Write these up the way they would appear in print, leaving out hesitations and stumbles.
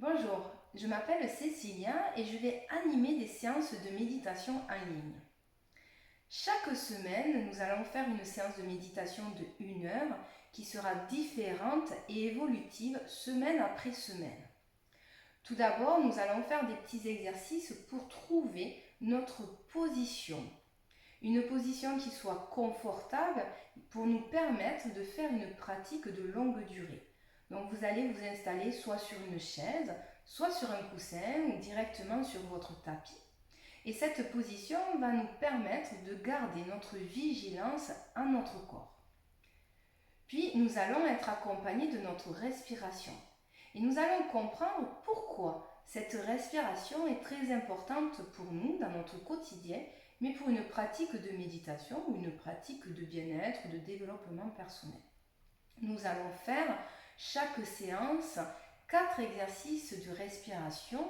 Bonjour, je m'appelle Cécilia et je vais animer des séances de méditation en ligne. Chaque semaine, nous allons faire une séance de méditation de 1 heure qui sera différente et évolutive semaine après semaine. Tout d'abord, nous allons faire des petits exercices pour trouver notre position. Une position qui soit confortable pour nous permettre de faire une pratique de longue durée. Donc vous allez vous installer soit sur une chaise, soit sur un coussin ou directement sur votre tapis. Et cette position va nous permettre de garder notre vigilance à notre corps. Puis nous allons être accompagnés de notre respiration. Et nous allons comprendre pourquoi cette respiration est très importante pour nous dans notre quotidien, mais pour une pratique de méditation ou une pratique de bien-être, de développement personnel. Nous allons faire chaque séance 4 exercices de respiration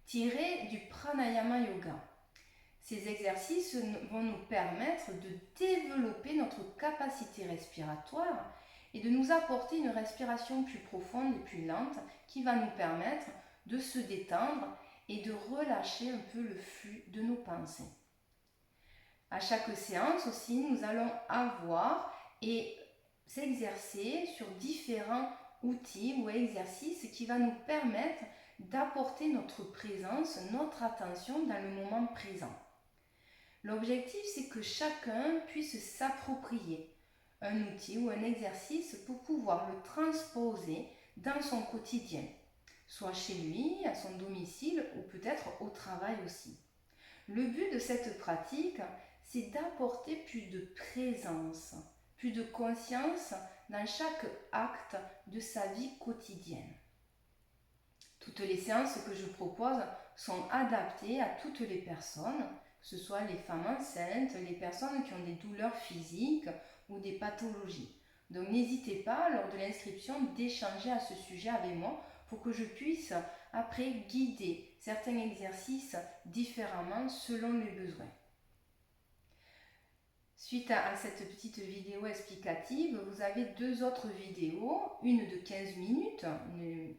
tirés du pranayama yoga. Ces exercices vont nous permettre de développer notre capacité respiratoire et de nous apporter une respiration plus profonde et plus lente qui va nous permettre de se détendre et de relâcher un peu le flux de nos pensées. À chaque séance aussi, nous allons avoir et s'exercer sur différents outils ou exercices qui vont nous permettre d'apporter notre présence, notre attention dans le moment présent. L'objectif, c'est que chacun puisse s'approprier un outil ou un exercice pour pouvoir le transposer dans son quotidien, soit chez lui, à son domicile ou peut-être au travail aussi. Le but de cette pratique, c'est d'apporter plus de présence, plus de conscience dans chaque acte de sa vie quotidienne. Toutes les séances que je propose sont adaptées à toutes les personnes, que ce soit les femmes enceintes, les personnes qui ont des douleurs physiques ou des pathologies. Donc n'hésitez pas lors de l'inscription d'échanger à ce sujet avec moi pour que je puisse après guider certains exercices différemment selon les besoins. Suite à cette petite vidéo explicative, vous avez 2 autres vidéos, une de 15 minutes,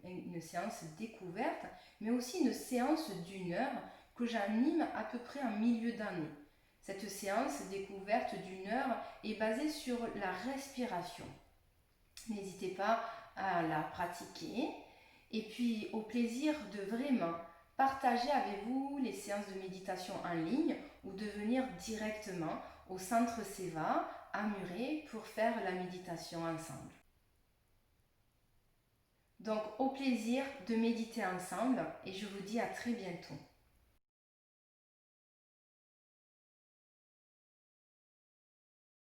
une séance découverte, mais aussi une séance d'1 heure que j'anime à peu près en milieu d'année. Cette séance découverte d'1 heure est basée sur la respiration. N'hésitez pas à la pratiquer et puis au plaisir de vraiment partager avec vous les séances de méditation en ligne ou de venir directement au centre Seva à Muret pour faire la méditation ensemble. Donc au plaisir de méditer ensemble et je vous dis à très bientôt.